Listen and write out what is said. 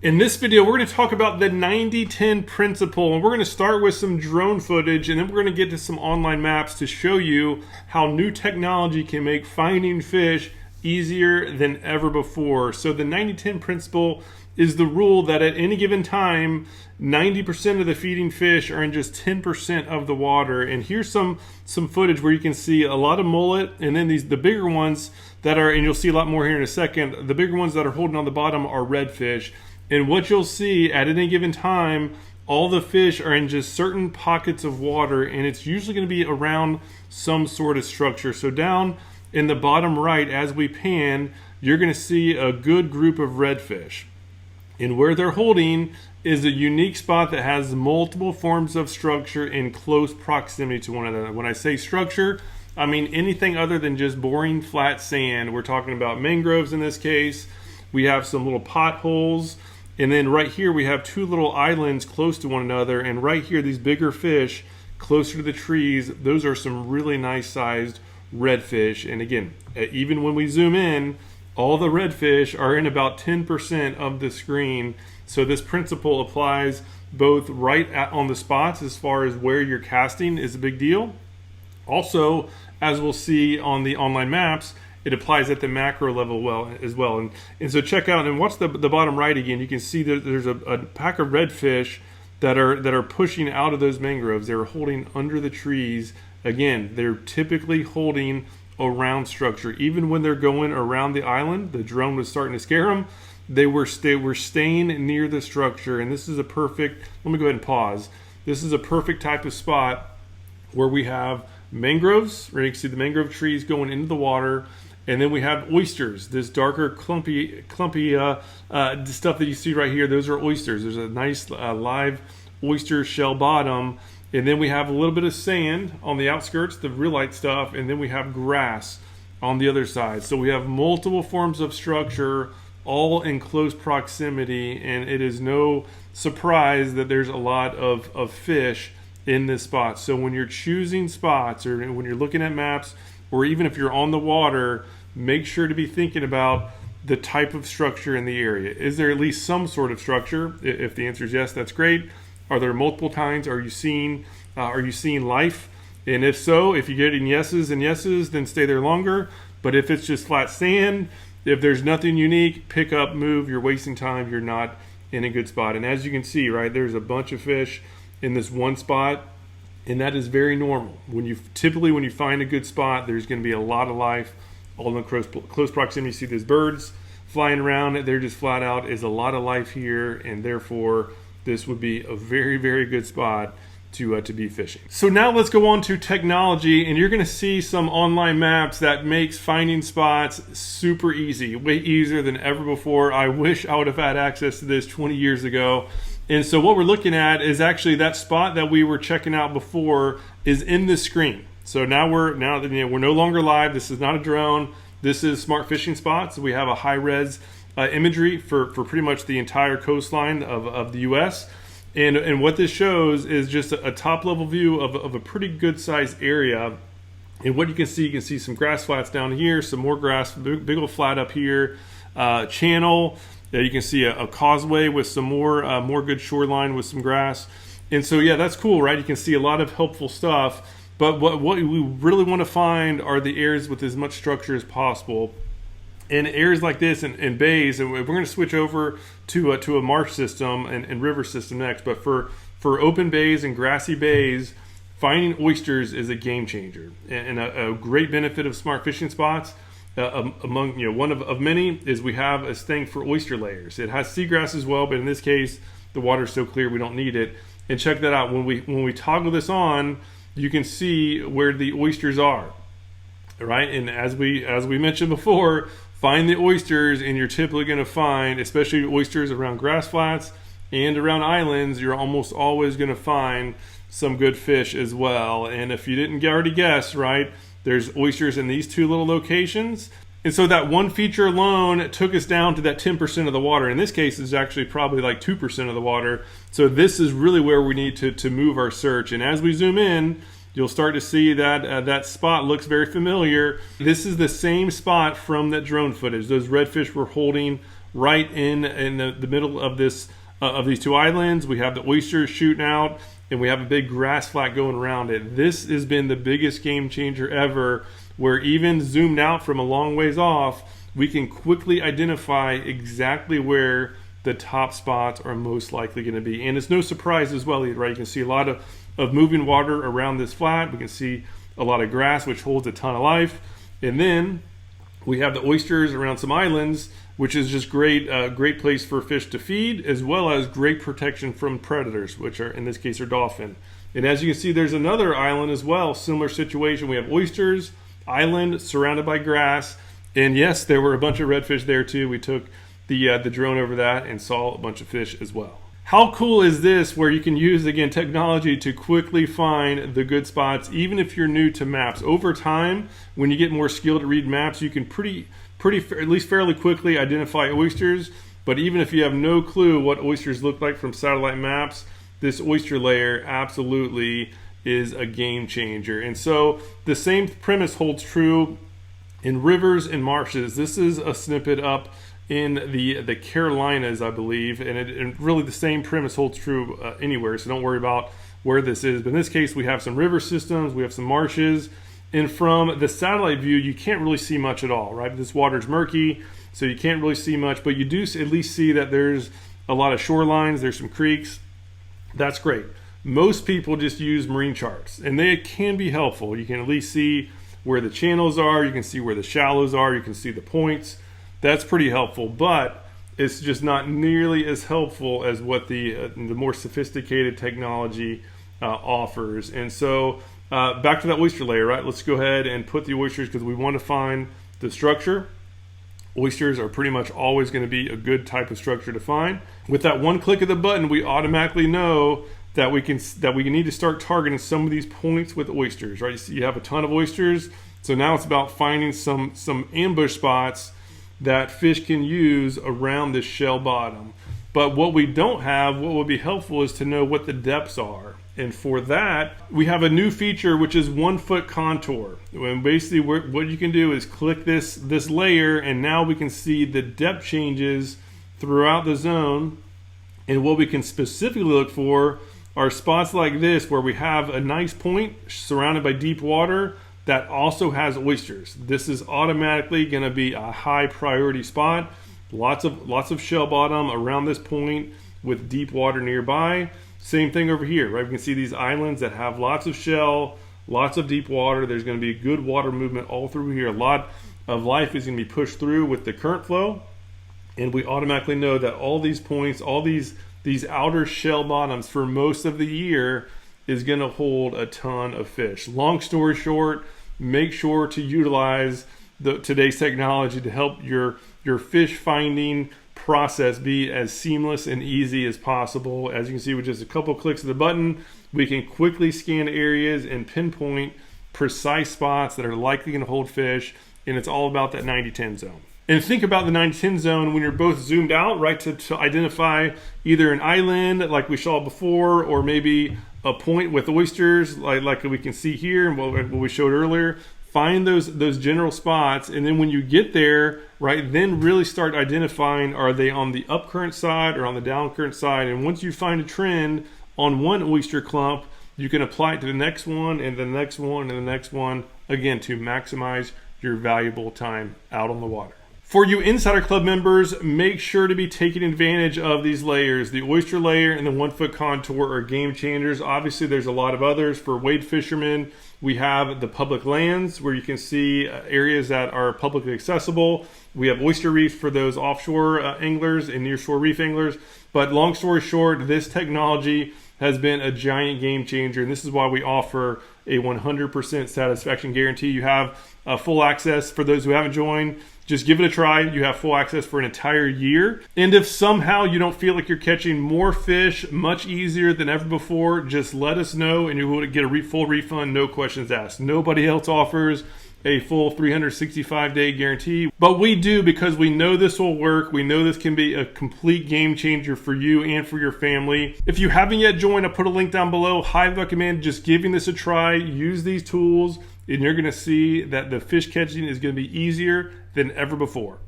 In this video, we're going to talk about the 90-10 principle, and we're going to start with some drone footage, and then we're going to get to some online maps to show you how new technology can make finding fish easier than ever before. So the 90-10 principle is the rule that at any given time, 90% of the feeding fish are in just 10% of the water. And here's some footage where you can see a lot of mullet, and then the bigger ones that are, and you'll see a lot more here in a second, the bigger ones that are holding on the bottom are redfish. And what you'll see at any given time, all the fish are in just certain pockets of water, and it's usually going to be around some sort of structure. So down in the bottom right, as we pan, you're going to see a good group of redfish. And where they're holding is a unique spot that has multiple forms of structure in close proximity to one another. When I say structure, I mean anything other than just boring flat sand. We're talking about mangroves in this case. We have some little potholes. And then right here we have two little islands close to one another, and right here these bigger fish closer to the trees, those are some really nice sized redfish. And again, even when we zoom in, all the redfish are in about 10% of the screen. So this principle applies both on the spots as far as where you're casting is a big deal. Also, as we'll see on the online maps, it applies at the macro level as well. And so check out, and watch the bottom right again. You can see that there's a pack of redfish that are pushing out of those mangroves. They're holding under the trees. Again, they're typically holding around structure. Even when they're going around the island, the drone was starting to scare them. They were staying near the structure. And this is a perfect, let me go ahead and pause. This is a perfect type of spot where we have mangroves, where you can see the mangrove trees going into the water. And then we have oysters, this darker clumpy stuff that you see right here. Those are oysters. There's a nice live oyster shell bottom. And then we have a little bit of sand on the outskirts, the real light stuff. And then we have grass on the other side. So we have multiple forms of structure all in close proximity. And it is no surprise that there's a lot of fish in this spot. So when you're choosing spots, or when you're looking at maps, or even if you're on the water, make sure to be thinking about the type of structure in the area. Is there at least some sort of structure? If the answer is yes, that's great. Are there multiple kinds? Are you seeing life? And if so, if you're getting yeses and yeses, then stay there longer. But if it's just flat sand, if there's nothing unique, pick up, move. You're wasting time. You're not in a good spot. And as you can see, right, there's a bunch of fish in this one spot. And that is very normal. Typically when you find a good spot, there's going to be a lot of life all in close proximity. You see these birds flying around. They're just flat out is a lot of life here, and therefore this would be a very, very good spot to be fishing. So now let's go on to technology, and you're going to see some online maps that makes finding spots super easy, way easier than ever before. I wish I would have had access to this 20 years ago. And so what we're looking at is actually that spot that we were checking out before is in the screen. So now we're no longer live. This is not a drone. This is Smart Fishing Spots. We have a high res imagery for pretty much the entire coastline of the U.S. And what this shows is just a top level view of a pretty good sized area. And what you can see some grass flats down here, some more grass, big old flat up here, channel. You can see a causeway with some more good shoreline with some grass. And so, yeah, that's cool, right? You can see a lot of helpful stuff. But what we really want to find are the areas with as much structure as possible. And areas like this and bays, and we're going to switch over to a marsh system and river system next. But for open bays and grassy bays, finding oysters is a game changer. And a great benefit of Smart Fishing Spots, among one of many, is we have a thing for oyster layers. It has seagrass as well, but in this case the water is so clear we don't need it. And check that out. When we toggle this on, you can see where the oysters are, right? And as we mentioned before, find the oysters, and you're typically going to find, especially oysters around grass flats and around islands, you're almost always going to find some good fish as well. And if you didn't already guess, right, there's oysters in these two little locations. And so that one feature alone took us down to that 10% of the water. In this case, it's actually probably like 2% of the water. So this is really where we need to move our search. And as we zoom in, you'll start to see that that spot looks very familiar. This is the same spot from that drone footage. Those redfish were holding right in the middle of this of these two islands. We have the oysters shooting out, and we have a big grass flat going around it. This has been the biggest game changer ever, where even zoomed out from a long ways off, we can quickly identify exactly where the top spots are most likely going to be. And it's no surprise as well, right? You can see a lot of moving water around this flat. We can see a lot of grass, which holds a ton of life. And then we have the oysters around some islands, which is just great place for fish to feed, as well as great protection from predators, which are in this case are dolphin. And as you can see, there's another island as well, similar situation. We have oysters, island surrounded by grass, and yes, there were a bunch of redfish there too. We took the drone over that and saw a bunch of fish as well. How cool is this, where you can use, again, technology to quickly find the good spots, even if you're new to maps. Over time, when you get more skilled to read maps, you can at least fairly quickly identify oysters. But even if you have no clue what oysters look like from satellite maps, this oyster layer absolutely is a game changer. And so the same premise holds true in rivers and marshes. This is a snippet up in the Carolinas, I believe, and really the same premise holds true anywhere, so don't worry about where this is. But in this case, we have some river systems, we have some marshes, and from the satellite view, you can't really see much at all, right? This water's murky, so you can't really see much, but you do at least see that there's a lot of shorelines, there's some creeks. That's great. Most people just use marine charts, and they can be helpful. You can at least see where the channels are, you can see where the shallows are, you can see the points. That's pretty helpful, but it's just not nearly as helpful as what the more sophisticated technology offers. And so back to that oyster layer, right? Let's go ahead and put the oysters, because we want to find the structure. Oysters are pretty much always going to be a good type of structure to find. With that one click of the button, we automatically know that we need to start targeting some of these points with oysters, right? You have a ton of oysters, so now it's about finding some ambush spots that fish can use around this shell bottom. But what we don't have, what would be helpful, is to know what the depths are. And for that, we have a new feature, which is 1 foot contour. And basically what you can do is click this layer, and now we can see the depth changes throughout the zone. And what we can specifically look for are spots like this, where we have a nice point surrounded by deep water that also has oysters. This is automatically going to be a high priority spot. Lots of shell bottom around this point with deep water nearby. Same thing over here, right? We can see these islands that have lots of shell, lots of deep water. There's going to be good water movement all through here. A lot of life is going to be pushed through with the current flow, and we automatically know that all these points, all these outer shell bottoms for most of the year is going to hold a ton of fish. Long story short, make sure to utilize today's technology to help your fish finding process be as seamless and easy as possible. As you can see, with just a couple clicks of the button, we can quickly scan areas and pinpoint precise spots that are likely going to hold fish, and it's all about that 90-10 zone. And think about the 9-10 zone when you're both zoomed out, right, to identify either an island like we saw before, or maybe a point with oysters like we can see here and what we showed earlier. Find those general spots, and then when you get there, right, then really start identifying, are they on the up current side or on the down current side? And once you find a trend on one oyster clump, you can apply it to the next one and the next one and the next one, again, to maximize your valuable time out on the water. For you Insider Club members, make sure to be taking advantage of these layers. The oyster layer and the 1 foot contour are game changers. Obviously, there's a lot of others. For wade fishermen, we have the public lands where you can see areas that are publicly accessible. We have oyster reefs for those offshore anglers and nearshore reef anglers. But long story short, this technology has been a giant game changer, and this is why we offer a 100% satisfaction guarantee. You have full access for those who haven't joined. Just give it a try. You have full access for an entire year. And if somehow you don't feel like you're catching more fish much easier than ever before, just let us know and you will get a full refund, no questions asked. Nobody else offers a full 365-day guarantee, but we do, because we know this will work. We know this can be a complete game changer for you and for your family. If you haven't yet joined, I'll put a link down below. Highly recommend just giving this a try. Use these tools, and you're going to see that the fish catching is going to be easier than ever before.